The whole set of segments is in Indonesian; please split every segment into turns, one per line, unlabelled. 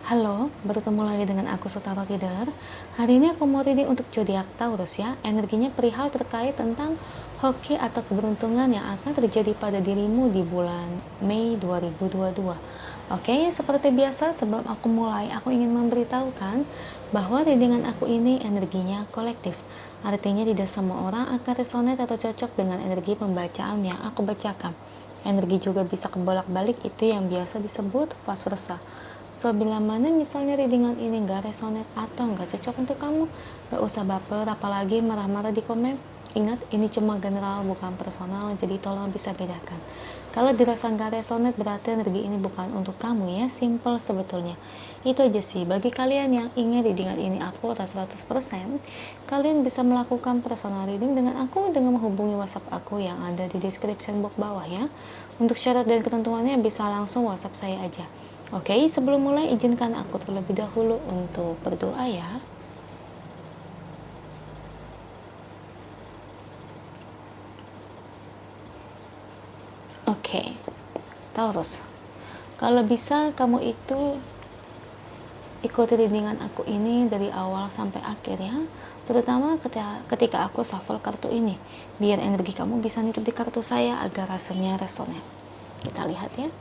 Halo, bertemu lagi dengan aku Sutaro Tider. Hari ini aku mau reading untuk zodiak Taurus ya. Energinya perihal terkait tentang hoki atau keberuntungan yang akan terjadi pada dirimu di bulan Mei 2022. Oke, seperti biasa sebelum aku mulai, aku ingin memberitahukan bahwa readingan aku ini energinya kolektif. Artinya tidak semua orang akan resonate atau cocok dengan energi pembacaan yang aku bacakan. Energi juga bisa kebolak-balik, itu yang biasa disebut vice versa. So, bila mana misalnya readingan ini gak resonate atau gak cocok untuk kamu, gak usah baper, apalagi marah-marah di komen. Ingat, ini cuma general, bukan personal, jadi tolong bisa bedakan. Kalau dirasa gak resonate, berarti energi ini bukan untuk kamu ya, simple sebetulnya. Itu aja sih, bagi kalian yang ingin readingan ini akurat 100%, kalian bisa melakukan personal reading dengan aku dengan menghubungi WhatsApp aku yang ada di description box bawah ya. Untuk syarat dan ketentuannya bisa langsung WhatsApp saya aja. Oke, sebelum mulai izinkan aku terlebih dahulu untuk berdoa ya. Oke, Taurus, kalau bisa kamu itu ikuti readingan aku ini dari awal sampai akhir ya, terutama ketika aku shuffle kartu ini, biar energi kamu bisa nitip di kartu saya agar rasanya resonate. Kita lihat ya.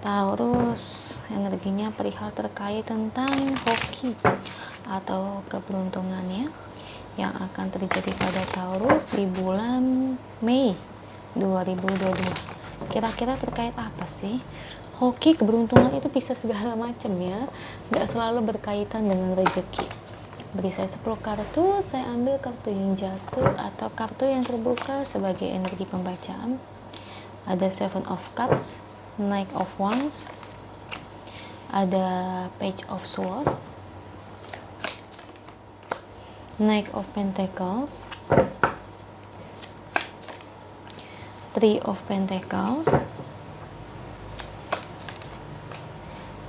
Taurus, energinya perihal terkait tentang hoki atau keberuntungannya yang akan terjadi pada Taurus di bulan Mei 2022. Kira-kira terkait apa sih? Hoki, keberuntungan itu bisa segala macam ya, gak selalu berkaitan dengan rezeki. Beri saya 10 kartu, saya ambil kartu yang jatuh atau kartu yang terbuka sebagai energi pembacaan. Ada Seven of Cups, Knight of Wands, ada Page of Swords, Knight of Pentacles, Three of Pentacles,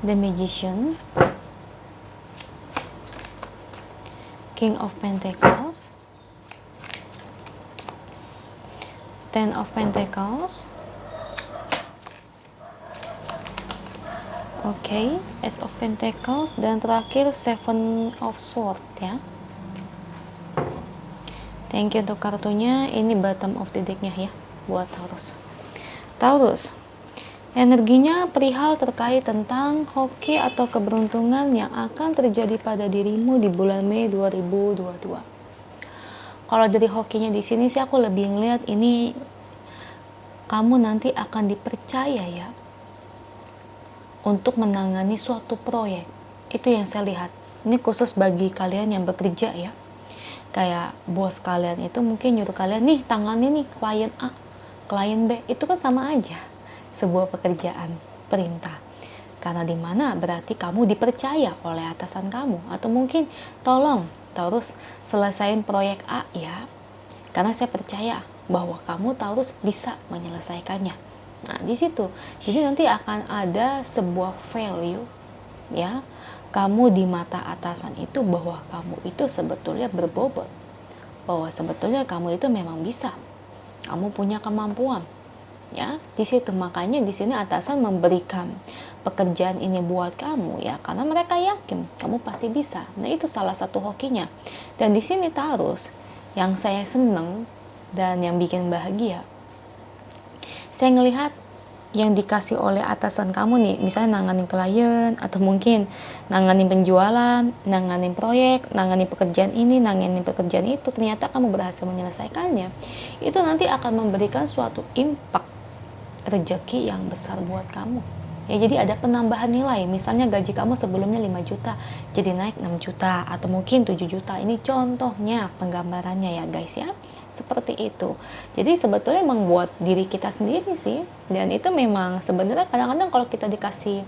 The Magician, King of Pentacles, Ten of Pentacles, Oke, Ace of Pentacles, dan terakhir Seven of Swords ya. Thank you untuk kartunya. Ini bottom of the decknya ya buat Taurus. Taurus, energinya perihal terkait tentang hoki atau keberuntungan yang akan terjadi pada dirimu di bulan Mei 2022. Kalau dari hokinya di sini sih aku lebih ngeliat ini kamu nanti akan dipercaya ya untuk menangani suatu proyek. Itu yang saya lihat. Ini khusus bagi kalian yang bekerja ya. Kayak bos kalian itu mungkin nyuruh kalian, nih tangani nih klien A, klien B. Itu kan sama aja sebuah pekerjaan, perintah. Karena dimana berarti kamu dipercaya oleh atasan kamu. Atau mungkin tolong Taurus selesain proyek A ya. Karena saya percaya bahwa kamu Taurus bisa menyelesaikannya. Nah, di situ. Jadi nanti akan ada sebuah value ya. Kamu di mata atasan itu bahwa kamu itu sebetulnya berbobot. Bahwa sebetulnya kamu itu memang bisa. Kamu punya kemampuan. Ya, di situ makanya di sini atasan memberikan pekerjaan ini buat kamu ya, karena mereka yakin kamu pasti bisa. Nah, itu salah satu hokinya. Dan di sini Taurus yang saya seneng dan yang bikin bahagia, saya ngelihat yang dikasih oleh atasan kamu nih, misalnya nanganin klien, atau mungkin nanganin penjualan, nanganin proyek, nanganin pekerjaan ini, nanganin pekerjaan itu, ternyata kamu berhasil menyelesaikannya, itu nanti akan memberikan suatu impact rezeki yang besar buat kamu. Ya, jadi ada penambahan nilai, misalnya gaji kamu sebelumnya 5 juta, jadi naik 6 juta, atau mungkin 7 juta, ini contohnya penggambarannya ya guys ya, seperti itu. Jadi sebetulnya membuat diri kita sendiri sih, dan itu memang sebenarnya kadang-kadang kalau kita dikasih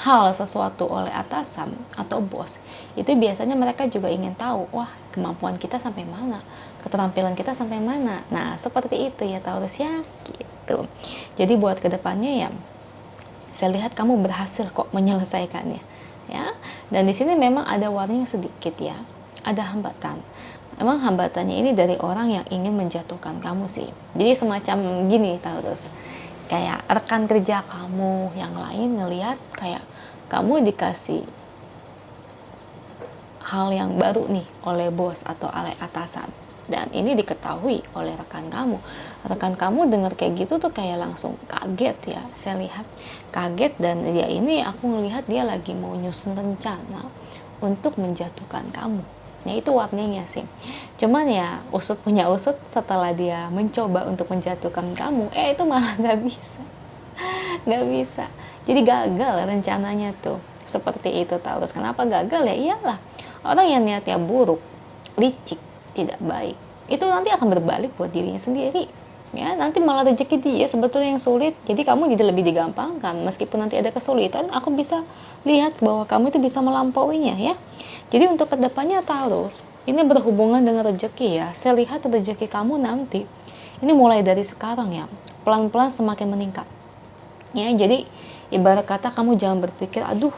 hal sesuatu oleh atasan atau bos, itu biasanya mereka juga ingin tahu, wah kemampuan kita sampai mana, keterampilan kita sampai mana. Nah seperti itu ya Taurus ya, gitu. Jadi buat kedepannya ya, saya lihat kamu berhasil kok menyelesaikannya ya. Dan di sini memang ada warning sedikit ya, ada hambatan. Emang hambatannya ini dari orang yang ingin menjatuhkan kamu sih. Jadi semacam gini Taurus, kayak rekan kerja kamu yang lain ngelihat kayak kamu dikasih hal yang baru nih oleh bos atau oleh atasan, dan ini diketahui oleh rekan kamu dengar kayak gitu tuh kayak langsung kaget ya, saya lihat kaget, dan dia ini aku ngelihat dia lagi mau nyusun rencana untuk menjatuhkan kamu. Nah itu warnanya sih. Cuman ya usut punya usut, setelah dia mencoba untuk menjatuhkan kamu, itu malah nggak bisa. Jadi gagal rencananya tuh. Seperti itu Taurus. Kenapa gagal ya? Iyalah, orang yang niatnya buruk, licik, tidak baik, itu nanti akan berbalik buat dirinya sendiri. Ya, nanti malah rezeki dia sebetulnya yang sulit. Jadi kamu jadi lebih digampangkan. Meskipun nanti ada kesulitan, aku bisa lihat bahwa kamu itu bisa melampauinya ya. Jadi untuk kedepannya Taurus, ini berhubungan dengan rezeki ya. Saya lihat rezeki kamu nanti, ini mulai dari sekarang ya, pelan-pelan semakin meningkat. Ya, jadi ibarat kata kamu jangan berpikir, aduh,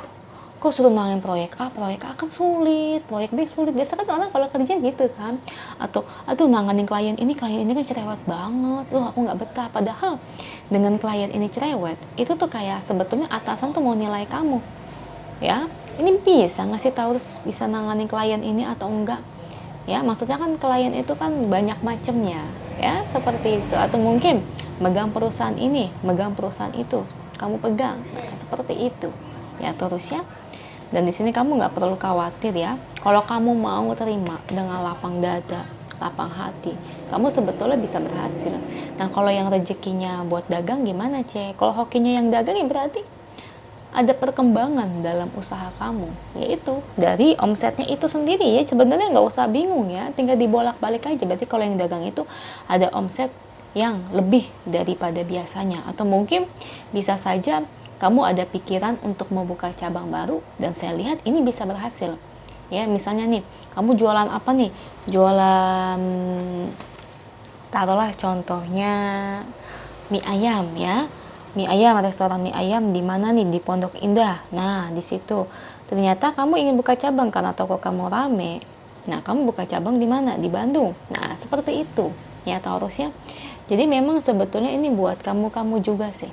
kok suruh nangin proyek A kan sulit, proyek B sulit. Biasa kan orang kalau kerja gitu kan. Atau, aduh nanganin klien ini kan cerewet banget, aku nggak betah. Padahal dengan klien ini cerewet, itu tuh kayak sebetulnya atasan tuh mau nilai kamu. Ya, ini bisa ngasih tahu bisa nanganin klien ini atau enggak. Ya, maksudnya kan klien itu kan banyak macamnya. Ya, seperti itu. Atau mungkin megang perusahaan ini, megang perusahaan itu, kamu pegang. Nah, seperti itu. Ya, Taurus ya. Dan di sini kamu nggak perlu khawatir ya. Kalau kamu mau terima dengan lapang dada, lapang hati, kamu sebetulnya bisa berhasil. Nah, kalau yang rezekinya buat dagang gimana, Cek? Kalau hokinya yang dagang ya berarti ada perkembangan dalam usaha kamu, yaitu dari omsetnya itu sendiri ya. Sebenarnya nggak usah bingung ya, tinggal dibolak-balik aja. Berarti kalau yang dagang itu ada omset yang lebih daripada biasanya, atau mungkin bisa saja kamu ada pikiran untuk membuka cabang baru, dan saya lihat ini bisa berhasil ya. Misalnya nih, kamu jualan apa nih? Jualan, taruhlah contohnya mie ayam ya, mie ayam, restoran mie ayam di mana nih? Di Pondok Indah. Nah, di situ ternyata kamu ingin buka cabang karena toko kamu rame. Nah, kamu buka cabang di mana? Di Bandung. Nah, seperti itu ya Taurus ya. Jadi memang sebetulnya ini buat kamu juga sih.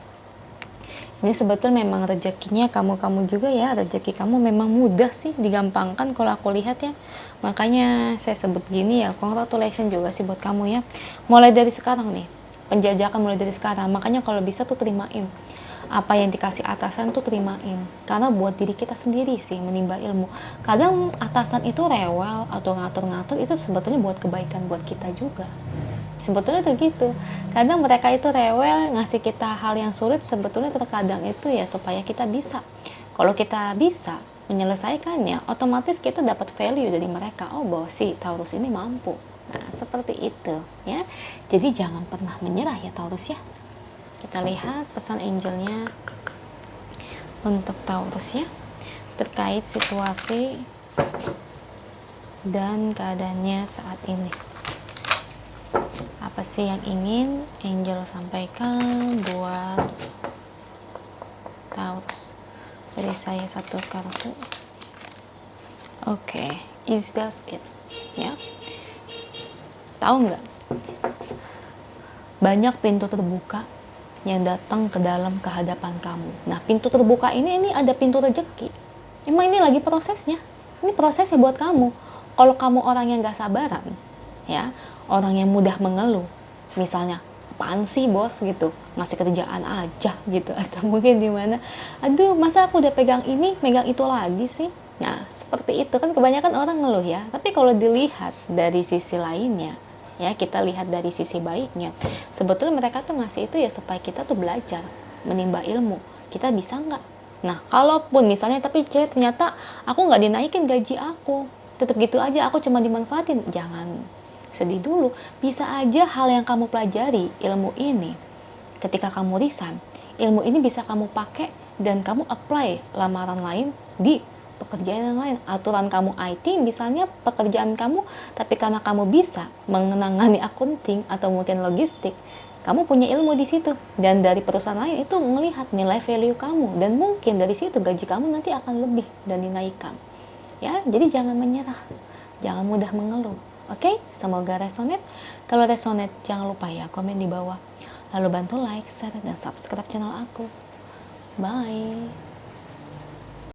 Ini sebetulnya memang rezekinya kamu juga ya. Rezeki kamu memang mudah sih, digampangkan kalau aku lihat ya. Makanya saya sebut gini ya, congratulations juga sih buat kamu ya. Mulai dari sekarang nih, penjajakan mulai dari sekarang. Makanya kalau bisa tuh terimain apa yang dikasih atasan, tuh terimain, karena buat diri kita sendiri sih menimba ilmu. Kadang atasan itu rewel atau ngatur-ngatur, itu sebetulnya buat kebaikan buat kita juga. Sebetulnya tuh gitu. Kadang mereka itu rewel ngasih kita hal yang sulit, sebetulnya terkadang itu ya supaya kita bisa. Kalau kita bisa menyelesaikannya, otomatis kita dapat value dari mereka. Oh, bahwa si Taurus ini mampu. Nah, seperti itu ya. Jadi jangan pernah menyerah ya Taurus ya. Kita lihat pesan angelnya untuk Taurus ya, terkait situasi dan keadaannya saat ini. Apa sih yang ingin angel sampaikan buat Taurus? Beri saya satu kartu. Oke, is that it ya. Tahu nggak, banyak pintu terbuka yang datang ke dalam kehadapan kamu. Nah, pintu terbuka ini ada pintu rezeki. Emang ini lagi prosesnya. Ini prosesnya buat kamu. Kalau kamu orang yang nggak sabaran, ya, orang yang mudah mengeluh, misalnya, apaan sih bos gitu, ngasih kerjaan aja gitu, atau mungkin dimana, aduh masa aku udah pegang ini, pegang itu lagi sih. Nah, seperti itu kan kebanyakan orang ngeluh ya. Tapi kalau dilihat dari sisi lainnya, ya, kita lihat dari sisi baiknya, sebetulnya mereka tuh ngasih itu ya supaya kita tuh belajar, menimba ilmu. Kita bisa nggak? Nah, kalaupun misalnya, tapi ternyata aku nggak dinaikin gaji aku, tetap gitu aja, aku cuma dimanfaatin. Jangan sedih dulu. Bisa aja hal yang kamu pelajari, ilmu ini, ketika kamu resign, ilmu ini bisa kamu pakai dan kamu apply lamaran lain di pekerjaan yang lain. Aturan kamu IT misalnya, pekerjaan kamu, tapi karena kamu bisa mengenangani accounting atau mungkin logistik, kamu punya ilmu di situ, dan dari perusahaan lain itu melihat nilai value kamu, dan mungkin dari situ gaji kamu nanti akan lebih dan dinaikkan ya. Jadi jangan menyerah, jangan mudah mengeluh. Oke, semoga resonate. Kalau resonate, jangan lupa ya komen di bawah, lalu bantu like, share, dan subscribe channel aku. Bye.